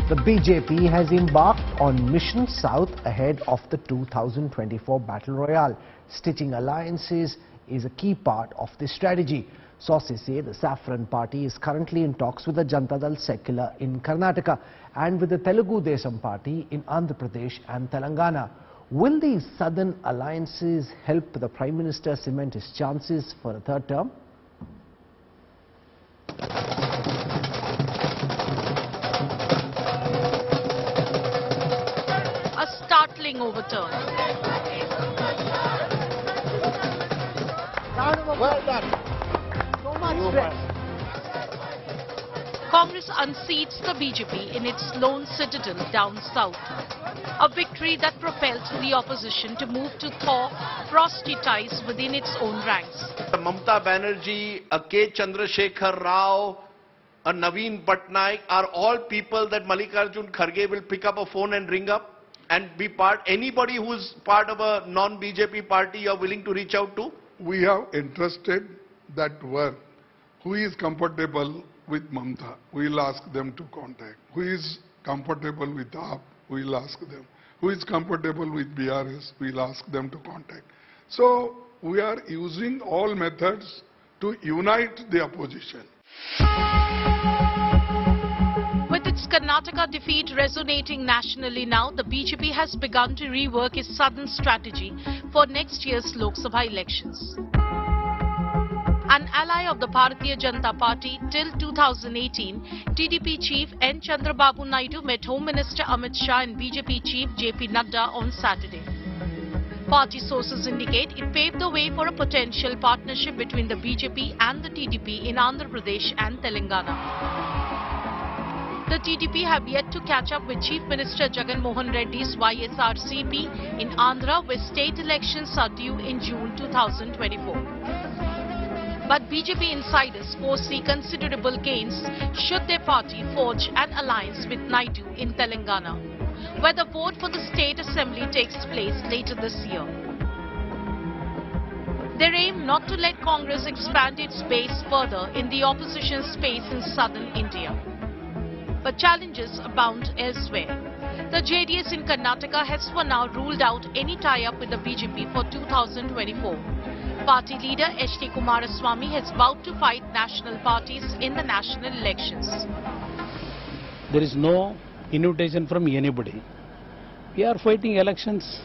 The BJP has embarked on Mission South ahead of the 2024 Battle Royale. Stitching alliances is a key part of this strategy. Sources say the Saffron Party is currently in talks with the Janata Dal secular in Karnataka and with the Telugu Desam Party in Andhra Pradesh and Telangana. Will these southern alliances help the Prime Minister cement his chances for a third term? A startling overturn. Well done. So much stress. Congress unseats the BJP in its lone citadel down south. A victory that propelled the opposition to move to thaw frosty ties within its own ranks. Mamata Banerjee, a K. Chandrasekhar Rao, a Naveen Patnaik are all people that Mallikarjun Kharge will pick up a phone and ring up and be part. Anybody who's part of a non-BJP party you are willing to reach out to? We have entrusted that work. Who is comfortable with Mamata? We will ask them to contact. Who is comfortable with AAP? We will ask them. Who is comfortable with BRS? We will ask them to contact. So we are using all methods to unite the opposition. With its Karnataka defeat resonating nationally now, the BJP has begun to rework its southern strategy for next year's Lok Sabha elections. An ally of the Bharatiya Janata Party till 2018, TDP chief N. Chandrababu Naidu met Home Minister Amit Shah and BJP chief JP Nadda on Saturday. Party sources indicate it paved the way for a potential partnership between the BJP and the TDP in Andhra Pradesh and Telangana. The TDP have yet to catch up with Chief Minister Jagan Mohan Reddy's YSRCP in Andhra, where state elections are due in June 2024. But BJP insiders foresee considerable gains should their party forge an alliance with Naidu in Telangana, where the vote for the state assembly takes place later this year. Their aim not to let Congress expand its base further in the opposition space in southern India. But challenges abound elsewhere. The JDS in Karnataka has for now ruled out any tie-up with the BJP for 2024. Party leader H.D. Kumaraswamy has vowed to fight national parties in the national elections. There is no invitation from anybody. We are fighting elections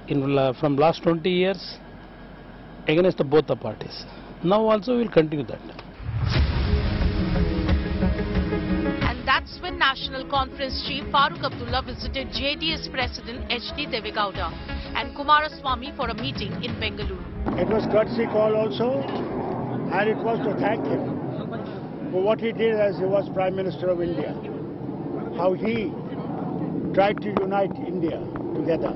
from last 20 years against both the parties. Now also we will continue that. And that's when National Conference Chief Farooq Abdullah visited JDS President H.D. Deve Gowda and Kumaraswamy for a meeting in Bengaluru. It was courtesy call also, and it was to thank him for what he did as he was Prime Minister of India, how he tried to unite India together.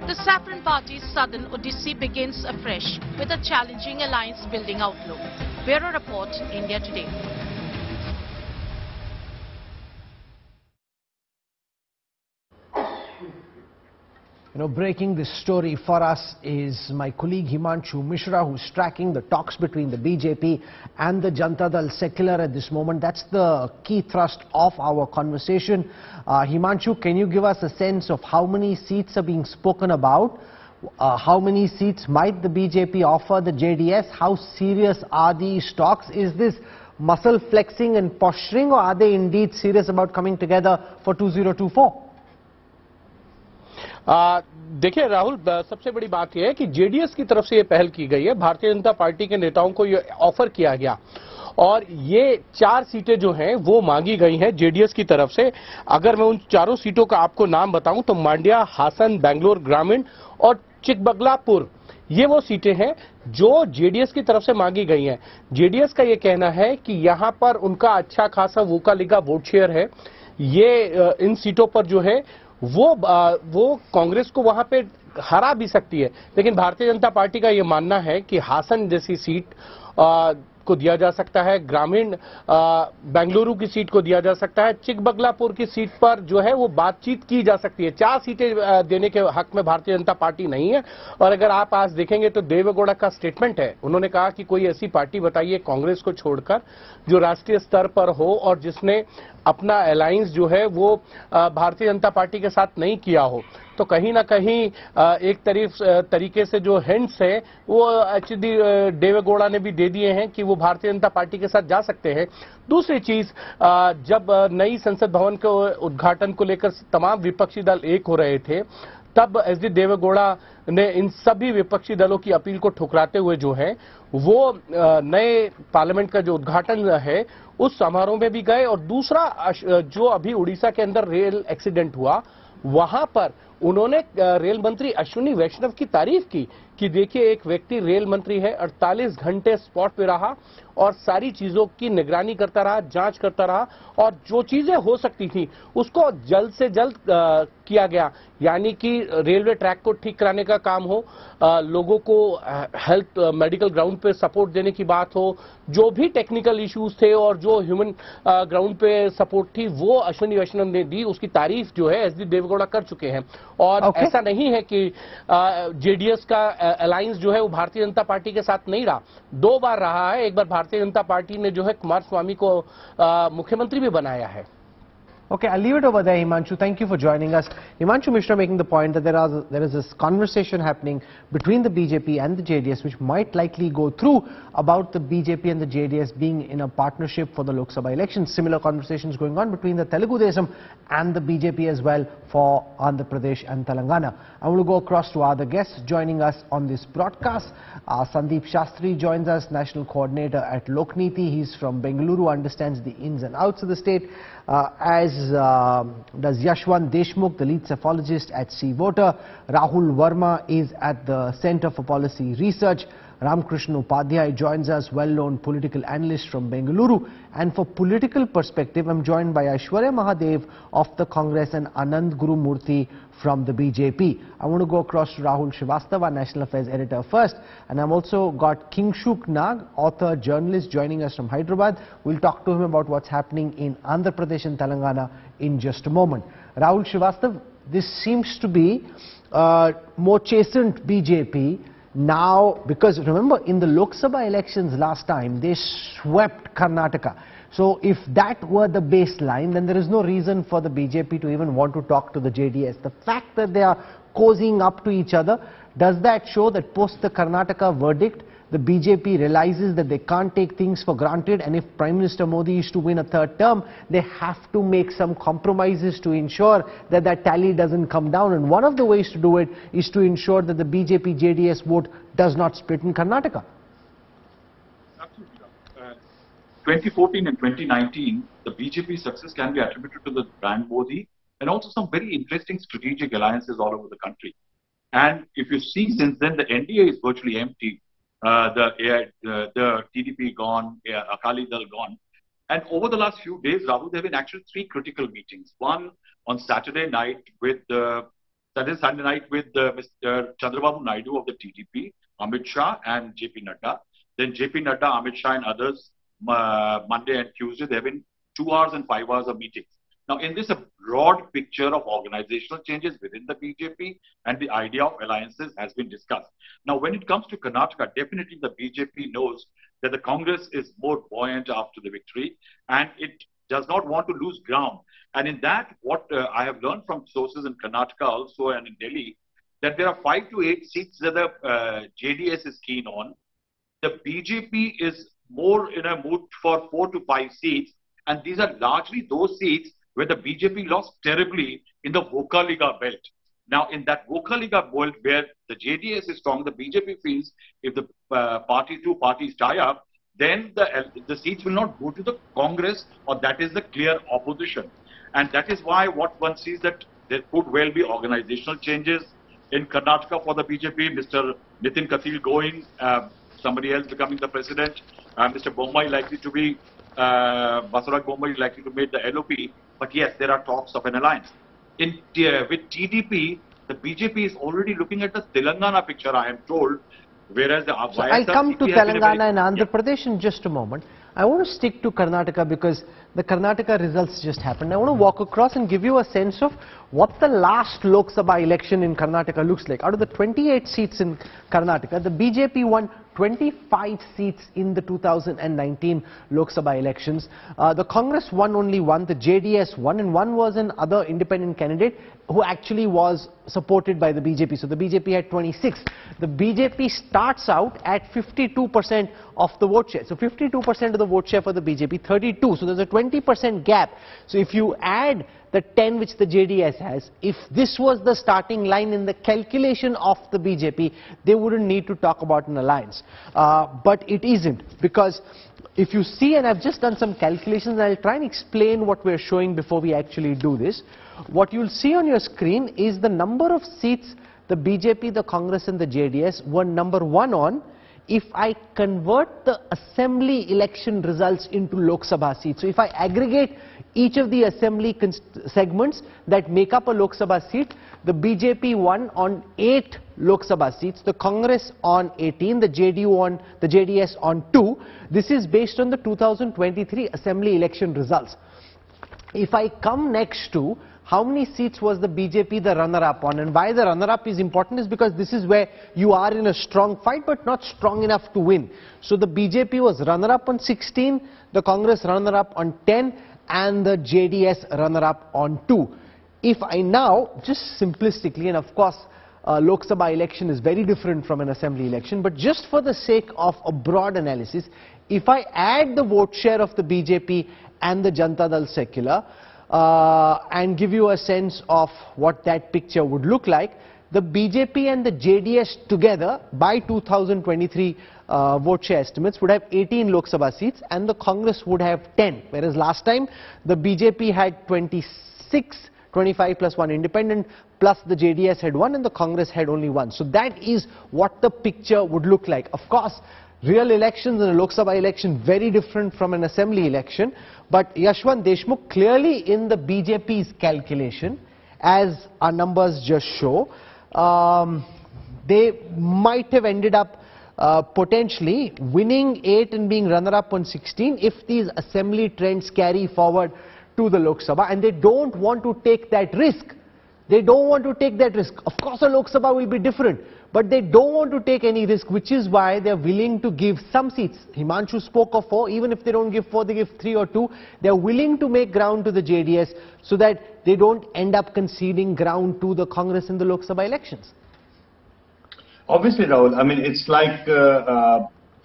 The Saffron Party's southern odyssey begins afresh with a challenging alliance-building outlook. Bureau Report, India Today. Breaking this story for us is my colleague Himanshu Mishra, who's tracking the talks between the BJP and the Janata Dal secular at this moment. That's the key thrust of our conversation. Himanshu, can you give us a sense of how many seats are being spoken about? How many seats might the BJP offer the JDS? How serious are these talks? Is this muscle flexing and posturing, or are they indeed serious about coming together for 2024? देखिए राहुल, सबसे बड़ी बात यह है कि JDS की तरफ से ये पहल की गई है। भारतीय जनता पार्टी के नेताओं को ये ऑफर किया गया और ये 4 सीटें जो हैं वो मांगी गई हैं जेडीएस की तरफ से। अगर मैं उन चारों सीटों का आपको नाम बताऊं तो मांड्या, हासन, बेंगलोर ग्रामीण और चिकबगलापुर, ये वो सीटें हैं जो जेडीएस की तरफ से मांगी गई हैं। जेडीएस का ये कहना है कि यहां पर उनका अच्छा खासा वोकालिगा वोट शेयर है। ये इन सीटों पर जो है वो कांग्रेस को वहां पे हरा भी सकती है, लेकिन भारतीय जनता पार्टी का ये मानना है कि हासन जैसी सीट को दिया जा सकता है, ग्रामीण बेंगलुरु की सीट को दिया जा सकता है, चिकबगलापुर की सीट पर जो है वो बातचीत की जा सकती है। 4 सीटें देने के हक में भारतीय जनता पार्टी नहीं है। और अगर आप आज देखेंगे तो देवे गौड़ा का स्टेटमेंट है, उन्होंने कहा कि कोई ऐसी पार्टी बताइए कांग्रेस को छोड़कर जो राष्ट्रीय स्तर पर हो और जिसने अपना अलायंस जो है वो भारतीय जनता पार्टी के साथ नहीं किया हो। तो कहीं ना कहीं एक तरीके से जो हिंट्स है वो एक्चुअली देवे गौड़ा ने भी दे दिए हैं कि वो भारतीय जनता पार्टी के साथ जा सकते हैं। दूसरी चीज, जब नई संसद भवन के उद्घाटन को लेकर तमाम विपक्षी दल एक हो रहे थे, तब एसडी देवे गौड़ा ने इन सभी विपक्षी दलों की अपील को ठुकराते हुए जो है वो नए पार्लियामेंट का जो उद्घाटन है उस समारोह में भी गए। और दूसरा, जो अभी उड़ीसा के अंदर रेल एक्सीडेंट हुआ वहां पर उन्होंने रेल मंत्री अश्विनी वैष्णव की तारीफ की कि देखिए एक व्यक्ति रेल मंत्री है, 48 घंटे स्पॉट पे रहा और सारी चीजों की निगरानी करता रहा, जांच करता रहा और जो चीजें हो सकती थी उसको जल्द से जल्द किया गया। यानी कि रेलवे ट्रैक को ठीक कराने का काम हो, लोगों को हेल्थ मेडिकल ग्राउंड पे सपोर्ट देने की बात हो, जो भी टेक्निकल इश्यूज थे और जो ह्यूमन ग्राउंड पे सपोर्ट थी वो अश्विनी वैष्णव ने दी, उसकी तारीफ जो है एसडी देवगौड़ा कर चुके हैं। और ऐसा नहीं है कि जेडीएस का अलायंस जो है वो भारतीय जनता पार्टी के साथ नहीं रहा, 2 बार रहा है। एक बार भारतीय जनता पार्टी ने जो है कुमार स्वामी को मुख्यमंत्री भी बनाया है। Okay, I'll leave it over there, Himanshu. Thank you for joining us. Himanshu Mishra making the point that there is this conversation happening between the BJP and the JDS, which might likely go through, about the BJP and the JDS being in a partnership for the Lok Sabha elections. Similar conversations going on between the Telugu Desam and the BJP as well for Andhra Pradesh and Telangana. I want to go across to other guests joining us on this broadcast. Sandeep Shastri joins us, National Coordinator at Lokniti. He's from Bengaluru, understands the ins and outs of the state. As does Yashwant Deshmukh, the lead cephalogist at Sea Voter. Rahul Verma is at the Center for Policy Research. Ramkrishna Upadhyay joins us, well-known political analyst from Bengaluru. And for political perspective, I'm joined by Aishwarya Mahadev of the Congress and Anand Gurumurthy from the BJP. I want to go across to Rahul Srivastava, National Affairs Editor first. And I've also got Kingshuk Nag, author, journalist, joining us from Hyderabad. We'll talk to him about what's happening in Andhra Pradesh and Telangana in just a moment. Rahul Srivastava, this seems to be more chastened BJP now, because remember in the Lok Sabha elections last time, they swept Karnataka. So if that were the baseline, then there is no reason for the BJP to even want to talk to the JDS. The fact that they are cozying up to each other, does that show that post the Karnataka verdict, the BJP realizes that they can't take things for granted, and if Prime Minister Modi is to win a 3rd term, they have to make some compromises to ensure that that tally doesn't come down. And one of the ways to do it is to ensure that the BJP-JDS vote does not split in Karnataka. Absolutely. 2014 and 2019, the BJP success can be attributed to the brand Modi and also some very interesting strategic alliances all over the country. And if you see since then, the NDA is virtually empty. The TDP gone, Akali Dal gone. And over the last few days, Rahul, there have been actually 3 critical meetings. One on Saturday night with Sunday night with Mr. Chandrababu Naidu of the TDP, Amit Shah and JP Nadda. Then JP Nadda, Amit Shah and others, Monday and Tuesday, there have been 2 hours and 5 hours of meetings. Now, in this, a broad picture of organizational changes within the BJP and the idea of alliances has been discussed. Now, when it comes to Karnataka, definitely the BJP knows that the Congress is more buoyant after the victory and it does not want to lose ground. And in that, what I have learned from sources in Karnataka also and in Delhi, that there are 5 to 8 seats that the JDS is keen on. The BJP is more in a mood for 4 to 5 seats, and these are largely those seats where the BJP lost terribly in the Vokaliga belt. Now, in that Vokaliga belt where the JDS is strong, the BJP feels if the two parties tie up, then the seats will not go to the Congress, or that is the clear opposition. And that is why what one sees that there could well be organizational changes in Karnataka for the BJP. Mr. Nitin Kathil going, somebody else becoming the president, Mr. Bommai likely to be, Basarak Bommai likely to make the LOP. But yes, there are talks of an alliance. With TDP, the BJP is already looking at the Telangana picture, I am told, Whereas the So I'll come to YSRCP has been a very- Telangana and Andhra Pradesh in just a moment. I want to stick to Karnataka because the Karnataka results just happened. I want to walk across and give you a sense of what the last Lok Sabha election in Karnataka looks like. Out of the 28 seats in Karnataka, the BJP won 25 seats in the 2019 Lok Sabha elections. The Congress won only one, the JDS won, and one was an other independent candidate who actually was supported by the BJP. So the BJP had 26. The BJP starts out at 52% of the vote share. So 52% of the vote share for the BJP, 32. So there's a 20% gap. So if you add the 10 which the JDS has, if this was the starting line in the calculation of the BJP, they wouldn't need to talk about an alliance. But it isn't, because if you see, and I've just done some calculations, and I'll try and explain what we're showing before we actually do this. What you'll see on your screen is the number of seats the BJP, the Congress and the JDS were number one on if I convert the assembly election results into Lok Sabha seats. So if I aggregate each of the assembly segments that make up a Lok Sabha seat, the BJP won on 8 Lok Sabha seats, the Congress on 18, the JDS on 2. This is based on the 2023 assembly election results. If I come next to how many seats was the BJP the runner-up on, and why the runner-up is important is because this is where you are in a strong fight but not strong enough to win. So the BJP was runner-up on 16, the Congress runner-up on 10, and the JDS runner-up on 2. If I now, just simplistically, and of course Lok Sabha election is very different from an assembly election, but just for the sake of a broad analysis, if I add the vote share of the BJP and the Janata Dal secular, and give you a sense of what that picture would look like, the BJP and the JDS together by 2023 vote share estimates would have 18 Lok Sabha seats and the Congress would have 10, whereas last time the BJP had 26, 25 plus 1 independent, plus the JDS had 1 and the Congress had only 1. So that is what the picture would look like. Of course, real elections in a Lok Sabha election very different from an assembly election, but Yashwant Deshmukh clearly in the BJP's calculation, as our numbers just show, they might have ended up potentially winning 8 and being runner-up on 16 if these assembly trends carry forward to the Lok Sabha, and they don't want to take that risk. They don't want to take that risk. Of course, a Lok Sabha will be different, but they don't want to take any risk, which is why they're willing to give some seats. Himanshu spoke of 4. Even if they don't give 4, they give 3 or 2. They're willing to make ground to the JDS so that they don't end up conceding ground to the Congress in the Lok Sabha elections. Obviously, Rahul, I mean, it's like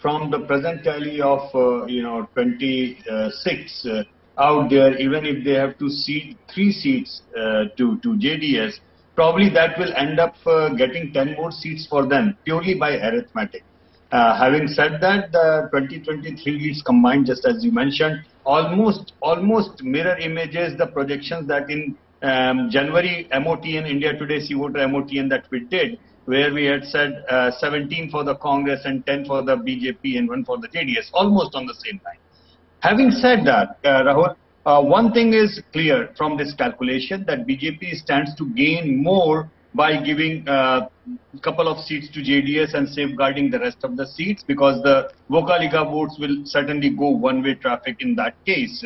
from the present tally of, 26 out there, even if they have to cede 3 seats to JDS, probably that will end up getting 10 more seats for them, purely by arithmetic. Having said that, the 2023 leads combined, just as you mentioned, almost mirror images the projections that in January MOTN, India Today C-Voter MOTN that we did, where we had said 17 for the Congress and 10 for the BJP and 1 for the JDS, almost on the same line. Having said that, Rahul, one thing is clear from this calculation, that BJP stands to gain more by giving a couple of seats to JDS and safeguarding the rest of the seats, because the Vocaliga votes will certainly go one-way traffic in that case.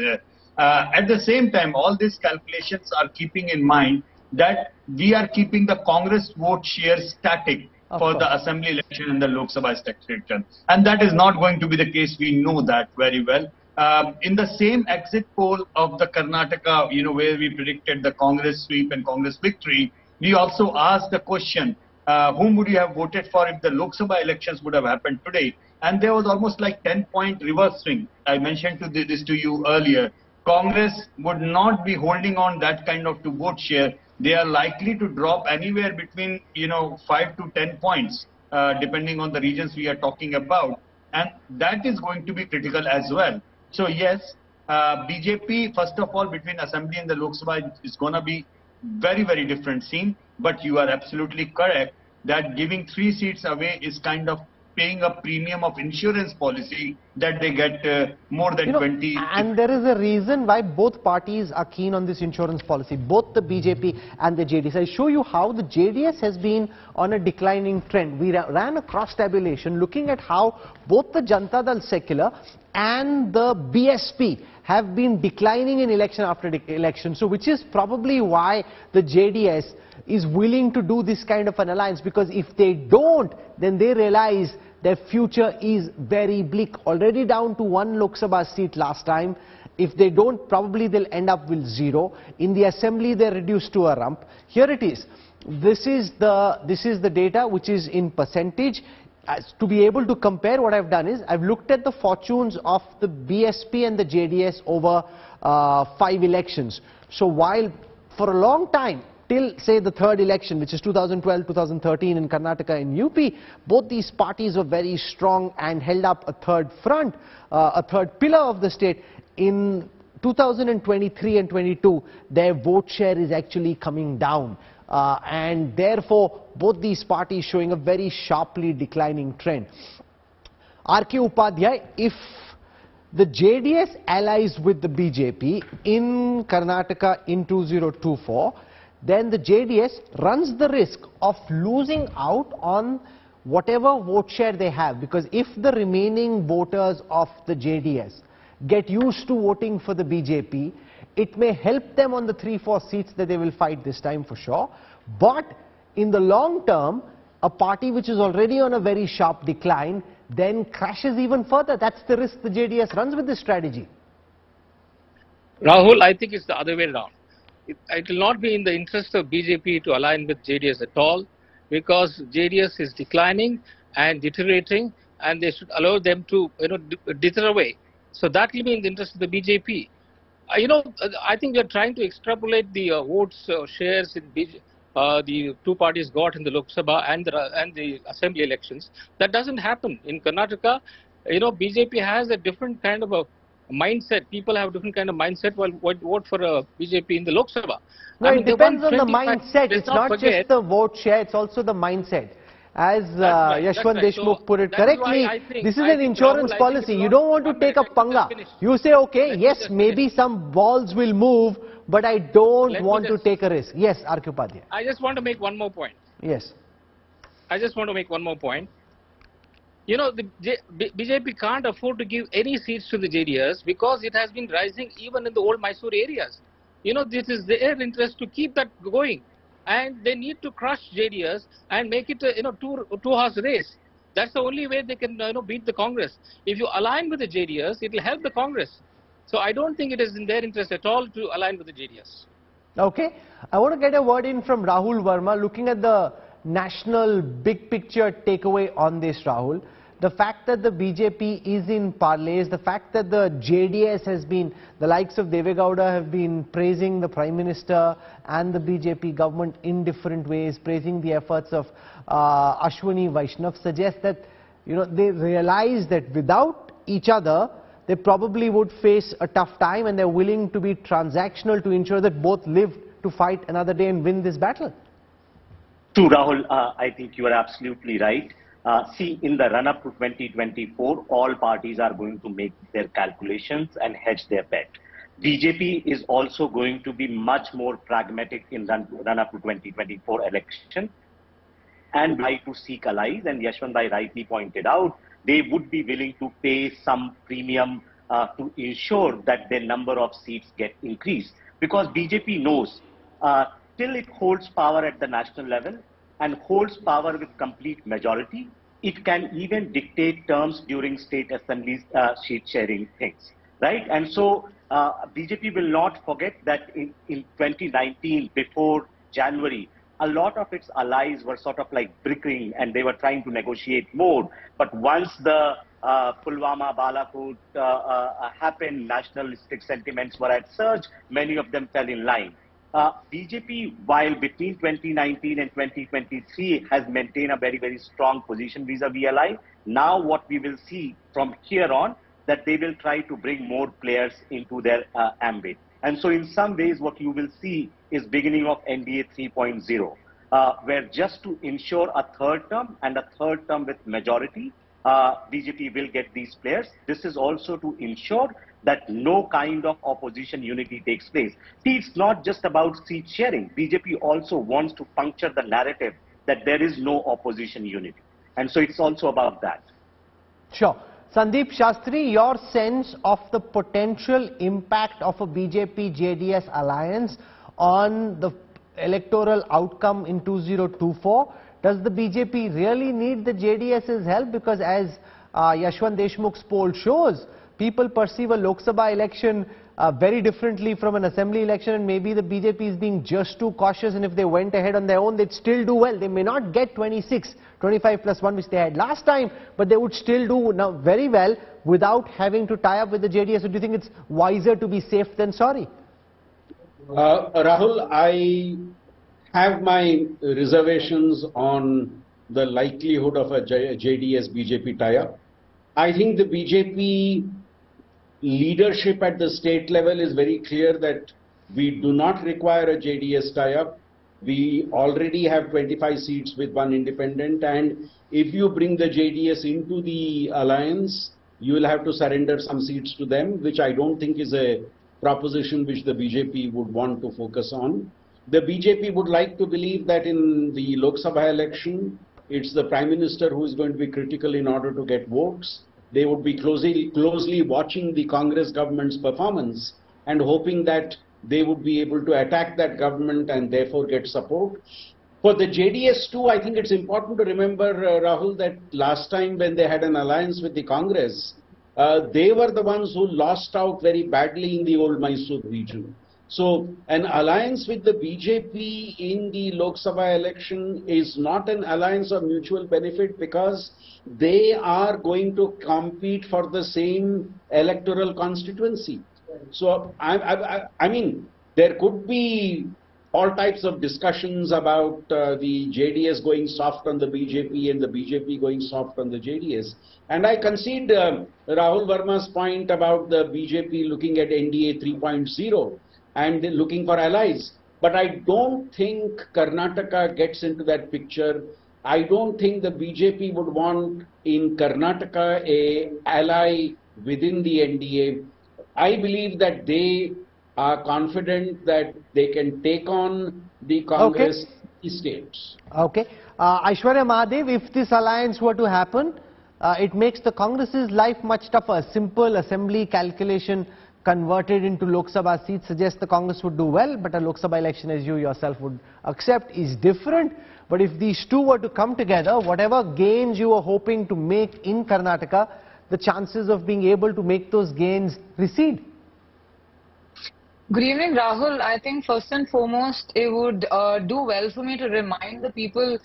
At the same time, all these calculations are keeping in mind that we are keeping the Congress vote share static for the assembly election and the Lok Sabha election. And that is not going to be the case. We know that very well. In the same exit poll of the Karnataka, where we predicted the Congress sweep and Congress victory, we also asked the question, whom would you have voted for if the Lok Sabha elections would have happened today? And there was almost like 10-point reverse swing. I mentioned this to you earlier. Congress would not be holding on that kind of to vote share. They are likely to drop anywhere between 5 to 10 points, depending on the regions we are talking about. And that is going to be critical as well. So yes, BJP, first of all, between Assembly and the Lok Sabha is going to be very, very different scene. But you are absolutely correct that giving 3 seats away is kind of paying a premium of insurance policy that they get more than 20. And there is a reason why both parties are keen on this insurance policy, both the BJP and the JDS. I'll show you how the JDS has been on a declining trend. We ran a cross-tabulation looking at how both the Janata Dal secular and the BSP have been declining in election after election. So which is probably why the JDS is willing to do this kind of an alliance, because if they don't, then they realize their future is very bleak. Already down to 1 Lok Sabha seat last time. If they don't, probably they'll end up with 0. In the assembly, they're reduced to a rump. Here it is. This is the data which is in percentage. To be able to compare, what I've done is I've looked at the fortunes of the BSP and the JDS over 5 elections. So while for a long time, till say the third election, which is 2012, 2013 in Karnataka and UP, both these parties were very strong and held up a third front, a third pillar of the state. In 2023 and 22, their vote share is actually coming down. And therefore, both these parties showing a very sharply declining trend. R.K. Upadhyay, if the JDS allies with the BJP in Karnataka in 2024, then the JDS runs the risk of losing out on whatever vote share they have, because if the remaining voters of the JDS get used to voting for the BJP, it may help them on the 3-4 seats that they will fight this time for sure. But in the long term, a party which is already on a very sharp decline then crashes even further. That's the risk the JDS runs with this strategy. Rahul, I think it's the other way around. It will not be in the interest of BJP to align with JDS at all, because JDS is declining and deteriorating, and they should allow them to dither away. So that will be in the interest of the BJP. I think we are trying to extrapolate the votes shares in the two parties got in the Lok Sabha and the assembly elections. That doesn't happen in Karnataka. BJP has a different kind of a mindset. People have a different kind of mindset while vote for BJP in the Lok Sabha. No, it depends on the mindset. It's not just the vote share, it's also the mindset. As Yashwant Deshmukh put it correctly, this is an insurance policy. You don't want to take a panga. You say, okay, yes, maybe some balls will move, but I don't want to take a risk. Yes, R.K. Upadhyay. I just want to make one more point. Yes. I just want to make one more point. The BJP can't afford to give any seats to the JDS because it has been rising even in the old Mysore areas. This is their interest to keep that going. And they need to crush JDS and make it a two-horse race. That's the only way they can beat the Congress. If you align with the JDS, it will help the Congress. So I don't think it is in their interest at all to align with the JDS. Okay. I want to get a word in from Rahul Verma, looking at the national big picture takeaway on this, Rahul. The fact that the BJP is in parlays, the fact that the JDS has been, the likes of Deve Gowda have been praising the Prime Minister and the BJP government in different ways, praising the efforts of Ashwini Vaishnav, suggests that they realize that without each other, they probably would face a tough time, and they're willing to be transactional to ensure that both live to fight another day and win this battle. True, Rahul. I think you are absolutely right. See, in the run-up to 2024, all parties are going to make their calculations and hedge their bet. BJP is also going to be much more pragmatic in run-up to 2024 election and try to seek allies. And Yashwant Bhai rightly pointed out, they would be willing to pay some premium to ensure that their number of seats get increased. Because BJP knows till it holds power at the national level and holds power with complete majority, it can even dictate terms during state assemblies seat sharing things, right? And so BJP will not forget that in 2019, before January, a lot of its allies were sort of like bickering and they were trying to negotiate more. But once the Pulwama, Balakot happened, nationalistic sentiments were at surge, many of them fell in line. BJP, while between 2019 and 2023 has maintained a very, very strong position vis-a-vis ally, now what we will see from here on, that they will try to bring more players into their ambit. And so in some ways, what you will see is beginning of NDA 3.0, where just to ensure a third term and a third term with majority, BJP will get these players. This is also to ensure that no kind of opposition unity takes place. See, it's not just about seat sharing. BJP also wants to puncture the narrative that there is no opposition unity. And so it's also about that. Sure. Sandeep Shastri, your sense of the potential impact of a BJP-JDS alliance on the electoral outcome in 2024? Does the BJP really need the JDS's help? Because as Yashwant Deshmukh's poll shows, people perceive a Lok Sabha election very differently from an assembly election, and maybe the BJP is being just too cautious, and if they went ahead on their own, they'd still do well. They may not get 26, 25 plus 1 which they had last time, but they would still do now very well without having to tie up with the JDS. So do you think it's wiser to be safe than sorry? Rahul, I have my reservations on the likelihood of a JDS-BJP tie-up. I think the BJP leadership at the state level is very clear that we do not require a JDS tie-up. We already have 25 seats with one independent, and if you bring the JDS into the alliance, you will have to surrender some seats to them, which I don't think is a proposition which the BJP would want to focus on. The BJP would like to believe that in the Lok Sabha election, it's the Prime Minister who is going to be critical in order to get votes. They would be closely watching the Congress government's performance and hoping that they would be able to attack that government and therefore get support. For the JDS too, I think it's important to remember, Rahul, that last time when they had an alliance with the Congress, they were the ones who lost out very badly in the old Mysore region. So an alliance with the BJP in the Lok Sabha election is not an alliance of mutual benefit, because they are going to compete for the same electoral constituency. So I mean, there could be all types of discussions about the JDS going soft on the BJP and the BJP going soft on the JDS. And I concede Rahul Verma's point about the BJP looking at NDA 3.0 and looking for allies. But I don't think Karnataka gets into that picture. I don't think the BJP would want in Karnataka a ally within the NDA. I believe that they are confident that they can take on the Congress states. Okay. Aishwarya Mahadev, if this alliance were to happen, it makes the Congress's life much tougher. A simple assembly calculation converted into Lok Sabha seats suggests the Congress would do well, but a Lok Sabha election, as you yourself would accept, is different. But if these two were to come together, whatever gains you were hoping to make in Karnataka, the chances of being able to make those gains recede. Good evening, Rahul. I think first and foremost, it would do well for me to remind the people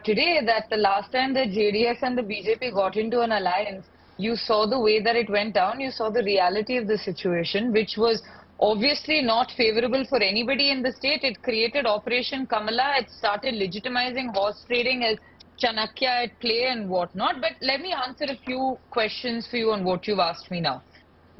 today that the last time the JDS and the BJP got into an alliance, you saw the way that it went down. You saw the reality of the situation, which was obviously not favorable for anybody in the state. It created Operation Kamala. It started legitimizing horse trading as Chanakya at play and whatnot. But let me answer a few questions for you on what you've asked me now.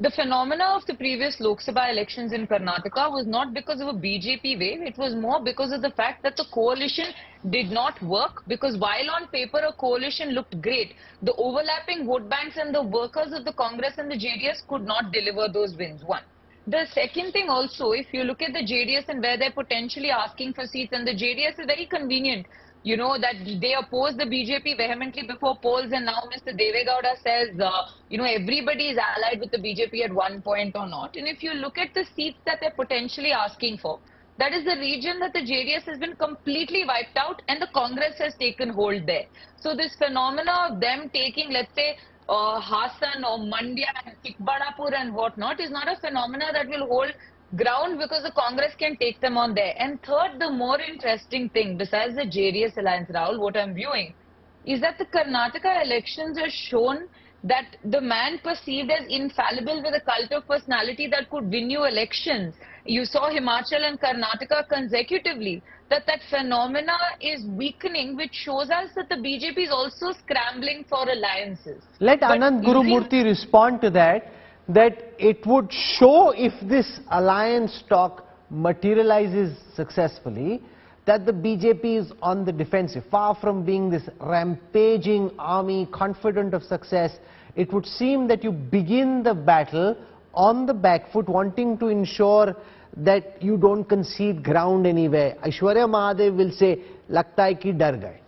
The phenomena of the previous Lok Sabha elections in Karnataka was not because of a BJP wave. It was more because of the fact that the coalition did not work, because while on paper a coalition looked great, the overlapping vote banks and the workers of the Congress and the JDS could not deliver those wins. One. The second thing also, if you look at the JDS and where they're potentially asking for seats, and the JDS is very convenient, you know, that they opposed the BJP vehemently before polls, and now Mr. Deve Gowda says, you know, everybody is allied with the BJP at one point or not. And if you look at the seats that they're potentially asking for, that is the region that the JDS has been completely wiped out and the Congress has taken hold there. So this phenomena of them taking, let's say, Hassan or Mandya and Chikbadapur and whatnot is not a phenomena that will hold ground, because the Congress can take them on there. And third, the more interesting thing, besides the JDS alliance, Rahul, what I'm viewing, is that the Karnataka elections have shown that the man perceived as infallible with a cult of personality that could win you elections. You saw Himachal and Karnataka consecutively. That phenomena is weakening, which shows us that the BJP is also scrambling for alliances. Let Anand Gurumurthy respond to that. That it would show, if this alliance talk materializes successfully, that the BJP is on the defensive. Far from being this rampaging army confident of success, it would seem that you begin the battle on the back foot, wanting to ensure that you don't concede ground anywhere. Aishwarya Mahadev will say, "Lagta hai ki dar gaye."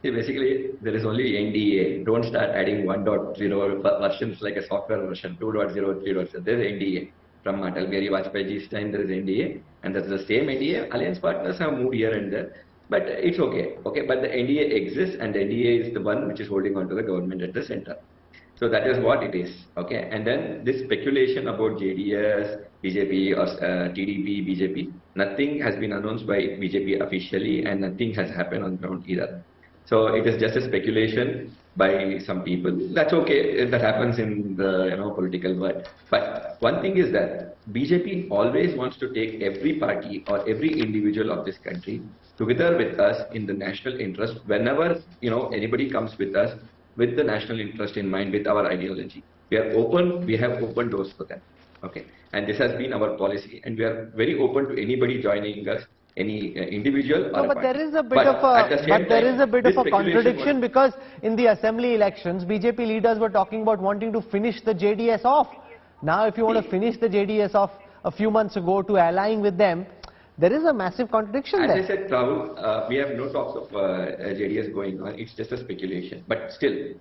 See, basically, there is only NDA. Don't start adding 1.0 versions like a software version, 2.0, 3.0. There is NDA. From Atal Bihari Vajpayee's time, there is NDA, and that's the same NDA. Alliance partners have moved here and there, but it's okay. Okay, but the NDA exists, and the NDA is the one which is holding on to the government at the center. So that is what it is. Okay, and then this speculation about JDS, BJP or TDP, BJP, nothing has been announced by BJP officially, and nothing has happened on ground either. So it is just a speculation by some people. That's okay. That happens in the political world. But one thing is that BJP always wants to take every party or every individual of this country together with us in the national interest. Whenever anybody comes with us with the national interest in mind, with our ideology, we are open. We have open doors for them. Okay, and this has been our policy, and we are very open to anybody joining us. Any individual or but there is a bit of a contradiction, because in the assembly elections, BJP leaders were talking about wanting to finish the JDS off. Now, if you want to finish the JDS off a few months ago to align with them, there is a massive contradiction there. As I said, Rahul, we have no talks of JDS going on. It's just a speculation. But still,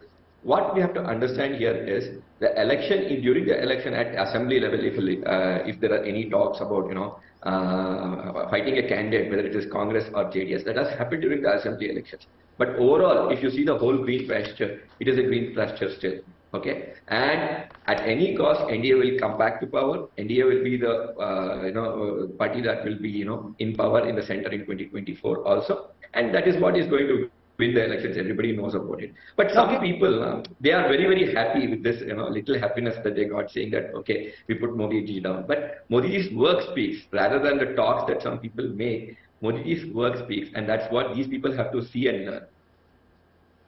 what we have to understand here is the election, during the election at assembly level, if there are any talks about, fighting a candidate, whether it is Congress or JDS, that has happened during the assembly elections. But overall, if you see the whole green pasture, it is a green pasture still. Okay, and at any cost, NDA will come back to power. NDA will be the party that will be in power in the center in 2024 also, and that is what is going to win the elections. Everybody knows about it. But some people, they are very, very happy with this, little happiness that they got, saying that, okay, we put Modi ji down. But Modi ji's work speaks, rather than the talks that some people make. Modi ji's work speaks, and that's what these people have to see and learn.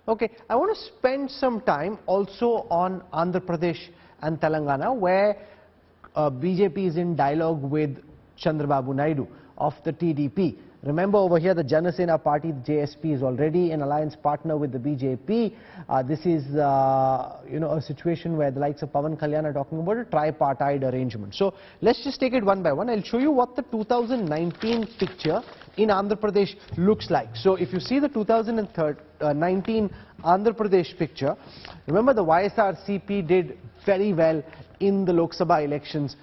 Okay, I want to spend some time also on Andhra Pradesh and Telangana, where BJP is in dialogue with Chandrababu Naidu of the TDP. Remember, over here, the Janasena party, the JSP, is already an alliance partner with the BJP. This is, a situation where the likes of Pawan Kalyan are talking about a tripartite arrangement. So let's just take it one by one. I'll show you what the 2019 picture in Andhra Pradesh looks like. So if you see the 2019 Andhra Pradesh picture, remember the YSRCP did very well in the Lok Sabha elections,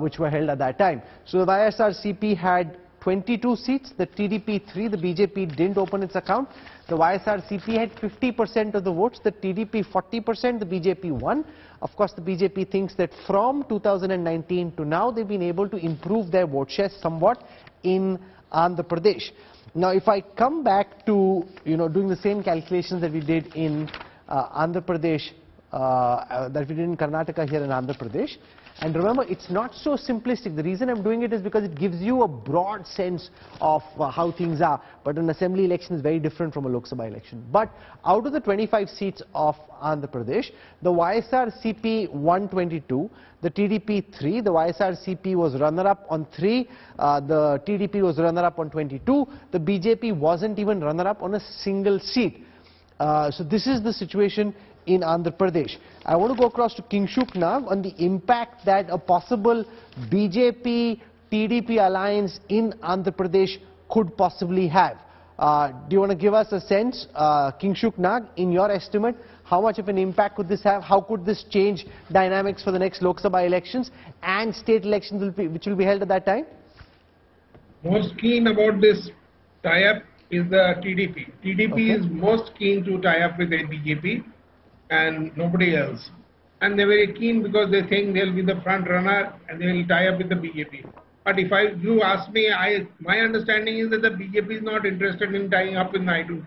which were held at that time. So the YSRCP had 22 seats, the TDP 3, the BJP didn't open its account. The YSRCP had 50% of the votes, the TDP 40%, the BJP won. Of course, the BJP thinks that from 2019 to now, they've been able to improve their vote share somewhat in Andhra Pradesh. Now, if I come back to, doing the same calculations that we did in Andhra Pradesh, that we did in Karnataka here in Andhra Pradesh, and remember, it's not so simplistic. The reason I'm doing it is because it gives you a broad sense of how things are. But an assembly election is very different from a Lok Sabha election. But out of the 25 seats of Andhra Pradesh, the YSRCP won 22, the TDP 3, the YSRCP was runner-up on 3, the TDP was runner-up on 22, the BJP wasn't even runner-up on a single seat. So this is the situation in Andhra Pradesh. I want to go across to Kingshuk now on the impact that a possible BJP-TDP alliance in Andhra Pradesh could possibly have. Do you want to give us a sense, Kingshuk Nag, in your estimate, how much of an impact could this have? How could this change dynamics for the next Lok Sabha elections and state elections which will be held at that time? Most keen about this tie-up is the TDP. TDP is most keen to tie up with the BJP and nobody else. And they're very keen because they think they'll be the front runner and they will tie up with the BJP. But if you ask me, my understanding is that the BJP is not interested in tying up with Naidu.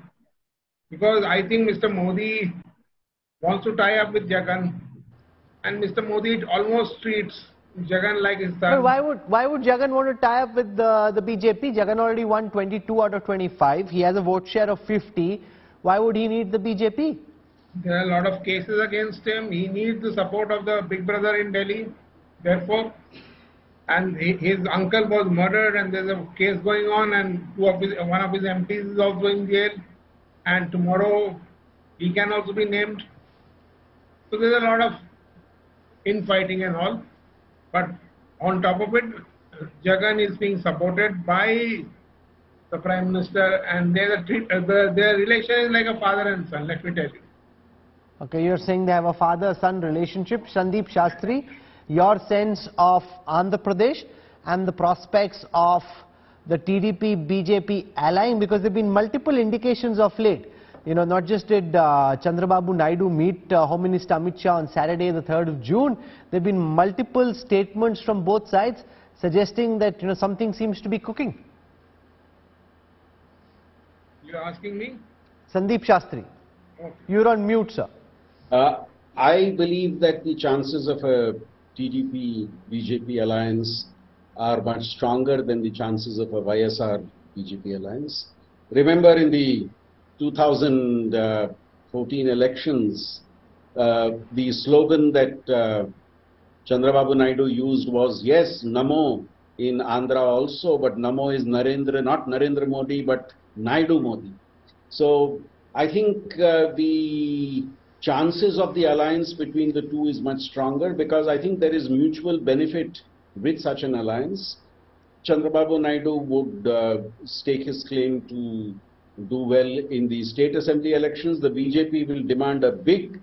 Because I think Mr. Modi wants to tie up with Jagan. And Mr. Modi almost treats Jagan like his son. But why would Jagan want to tie up with the BJP? Jagan already won 22 out of 25. He has a vote share of 50. Why would he need the BJP? There are a lot of cases against him. He needs the support of the big brother in Delhi. Therefore, and his uncle was murdered, and there's a case going on, and one of his MPs is also in jail, and tomorrow he can also be named. So there's a lot of infighting and all, but on top of it, Jagan is being supported by the Prime Minister, and their relation is like a father and son, let me tell you. Okay, you're saying they have a father-son relationship. Sandeep Shastri, your sense of Andhra Pradesh and the prospects of the TDP-BJP allying, because there have been multiple indications of late. You know, not just did Chandrababu Naidu meet Home Minister Amit Shah on Saturday, the 3rd of June, there have been multiple statements from both sides suggesting that, you know, something seems to be cooking. You're asking me? Sandeep Shastri, okay. You're on mute, sir. I believe that the chances of a TDP-BJP alliance are much stronger than the chances of a YSR-BJP alliance. Remember, in the 2014 elections, the slogan that Chandrababu Naidu used was, yes, Namo in Andhra also, but Namo is Narendra, not Narendra Modi, but Naidu Modi. So I think the chances of the alliance between the two is much stronger, because I think there is mutual benefit with such an alliance. Chandrababu Naidu would stake his claim to do well in the state assembly elections. The BJP will demand a big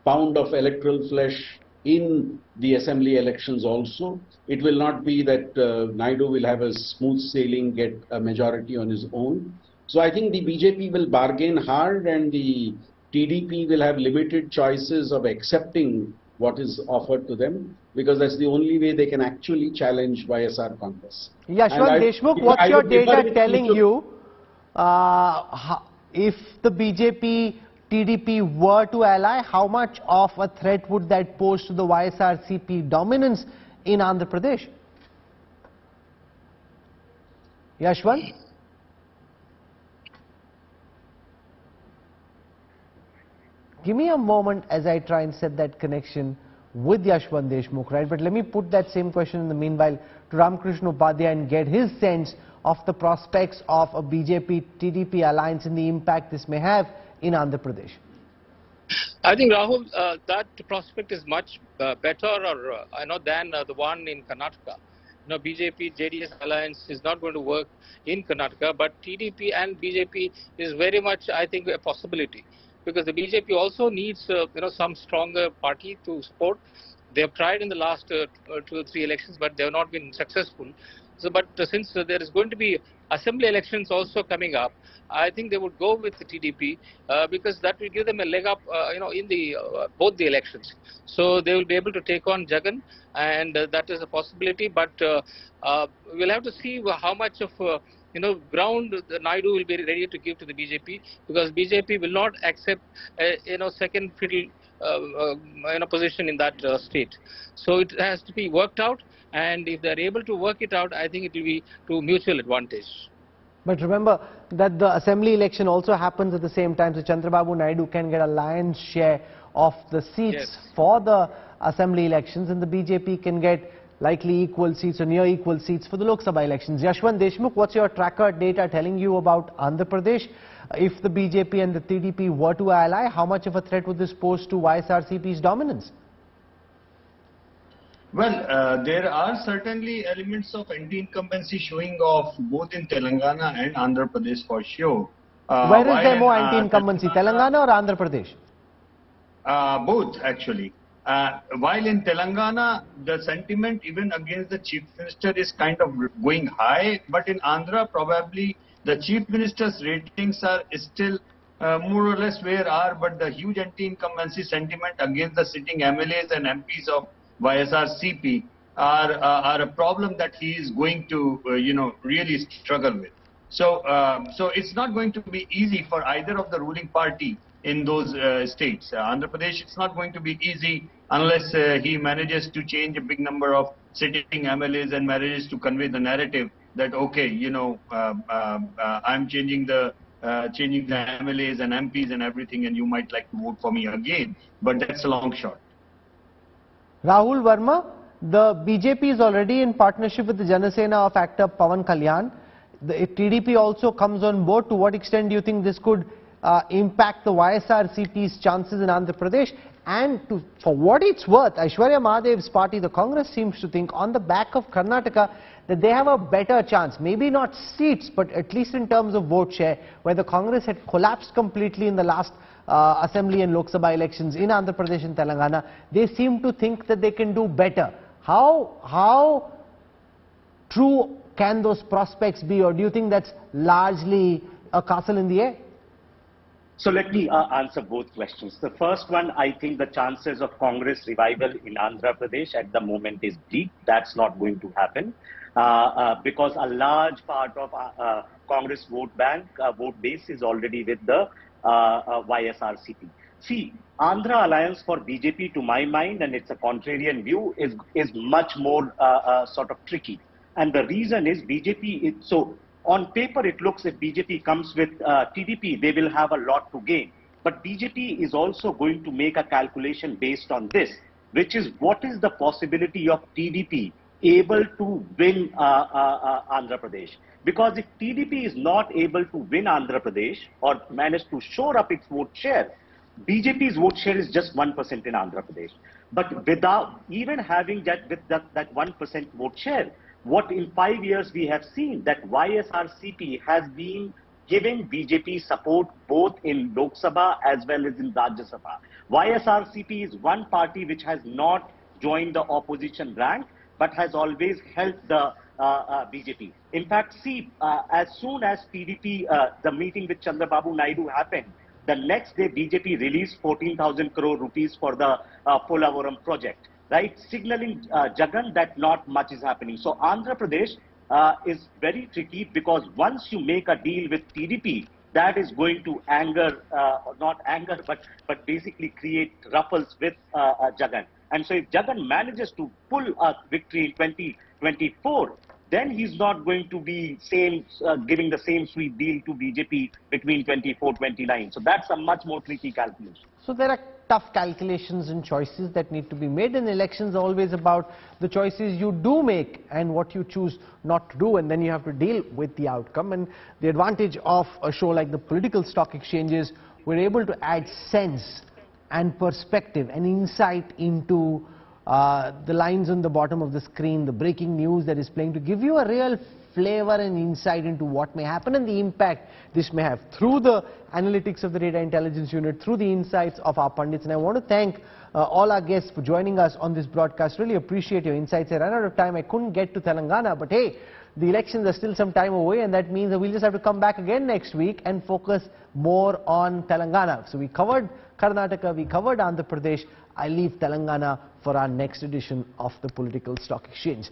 pound of electoral flesh in the assembly elections also. It will not be that Naidu will have a smooth sailing, get a majority on his own. So I think the BJP will bargain hard, and the TDP will have limited choices of accepting what is offered to them, because that's the only way they can actually challenge YSR Congress. Yashwant Deshmukh, what's your data telling you if the BJP TDP were to ally, how much of a threat would that pose to the YSR-CP dominance in Andhra Pradesh? Yashwant? Give me a moment as I try and set that connection with Yashwant Deshmukh, right? But let me put that same question in the meanwhile to Ramakrishna Upadhyay and get his sense of the prospects of a BJP-TDP alliance and the impact this may have in Andhra Pradesh. I think, Rahul, that prospect is much better than the one in Karnataka. BJP-JDS alliance is not going to work in Karnataka, but TDP and BJP is very much, I think, a possibility, because the BJP also needs, some stronger party to support. They have tried in the last 2 or 3 elections, but they have not been successful. So, but since there is going to be assembly elections also coming up, I think they would go with the TDP because that will give them a leg up, in the both the elections. So they will be able to take on Jagan, and that is a possibility. But we'll have to see how much of ground the Naidu will be ready to give to the BJP, because BJP will not accept second fiddle position in that state. So it has to be worked out, and if they are able to work it out, I think it will be to mutual advantage. But remember that the assembly election also happens at the same time, so Chandrababu Naidu can get a lion's share of the seats for the assembly elections, and the BJP can get likely equal seats or near equal seats for the Lok Sabha elections. Yashwant Deshmukh, what's your tracker data telling you about Andhra Pradesh? If the BJP and the TDP were to ally, how much of a threat would this pose to YSR-CP's dominance? Well, there are certainly elements of anti-incumbency showing off both in Telangana and Andhra Pradesh for sure. Where is there more anti-incumbency, Telangana or Andhra Pradesh? Both, actually. While in Telangana, the sentiment even against the Chief Minister is kind of going high, but in Andhra, probably the Chief Minister's ratings are still more or less where are, but the huge anti-incumbency sentiment against the sitting MLAs and MPs of YSR-CP are a problem that he is going to, really struggle with. So, it's not going to be easy for either of the ruling party in those states. Andhra Pradesh, it's not going to be easy unless he manages to change a big number of sitting MLAs and manages to convey the narrative that, okay, I'm changing the MLAs and MPs and everything, and you might like to vote for me again. But that's a long shot. Rahul Verma, The BJP is already in partnership with the Janasena of actor Pawan Kalyan. If TDP also comes on board, to what extent do you think this could impact the YSRCP's chances in Andhra Pradesh? And for what it's worth, Aishwarya Mahadev's party, the Congress, seems to think on the back of Karnataka that they have a better chance. Maybe not seats, but at least in terms of vote share, where the Congress had collapsed completely in the last Assembly and Lok Sabha elections in Andhra Pradesh and Telangana. They seem to think that they can do better. How true can those prospects be, or do you think that's largely a castle in the air? So let me answer both questions. The first one, I think the chances of Congress revival in Andhra Pradesh at the moment is bleak. That's not going to happen because a large part of Congress vote base is already with the YSRCP. See, Andhra Alliance for BJP, to my mind, and it's a contrarian view, is much more sort of tricky. And the reason is BJP, so on paper it looks if BJP comes with TDP, they will have a lot to gain. But BJP is also going to make a calculation based on this, which is what is the possibility of TDP able to win Andhra Pradesh. Because if TDP is not able to win Andhra Pradesh or manage to shore up its vote share, BJP's vote share is just 1% in Andhra Pradesh. But without even having that 1% vote share, what in 5 years we have seen that YSRCP has been giving BJP support both in Lok Sabha as well as in Rajya Sabha. YSRCP is one party which has not joined the opposition rank but has always helped the BJP. In fact, see, as soon as PDP, the meeting with Chandrababu Naidu happened, the next day BJP released 14,000 crore rupees for the Polavaram project, right? Signaling Jagan that not much is happening. So Andhra Pradesh is very tricky because once you make a deal with TDP, that is going to anger, not anger, but basically create ruffles with Jagan. And so if Jagan manages to pull a victory in 2024, then he's not going to be giving the same sweet deal to BJP between 24-29. So that's a much more tricky calculation. So there are tough calculations and choices that need to be made, and elections are always about the choices you do make and what you choose not to do, and then you have to deal with the outcome. And the advantage of a show like the Political Stock Exchange is we're able to add sense and perspective and insight into the lines on the bottom of the screen, the breaking news that is playing, to give you a real flavor and insight into what may happen and the impact this may have through the analytics of the Data Intelligence Unit, through the insights of our pundits. And I want to thank all our guests for joining us on this broadcast. Really appreciate your insights. I ran out of time. I couldn't get to Telangana, but hey, the elections are still some time away, and that means that we'll just have to come back again next week and focus more on Telangana. So we covered Karnataka, we covered Andhra Pradesh. I leave Telangana for our next edition of the Political Stock Exchange.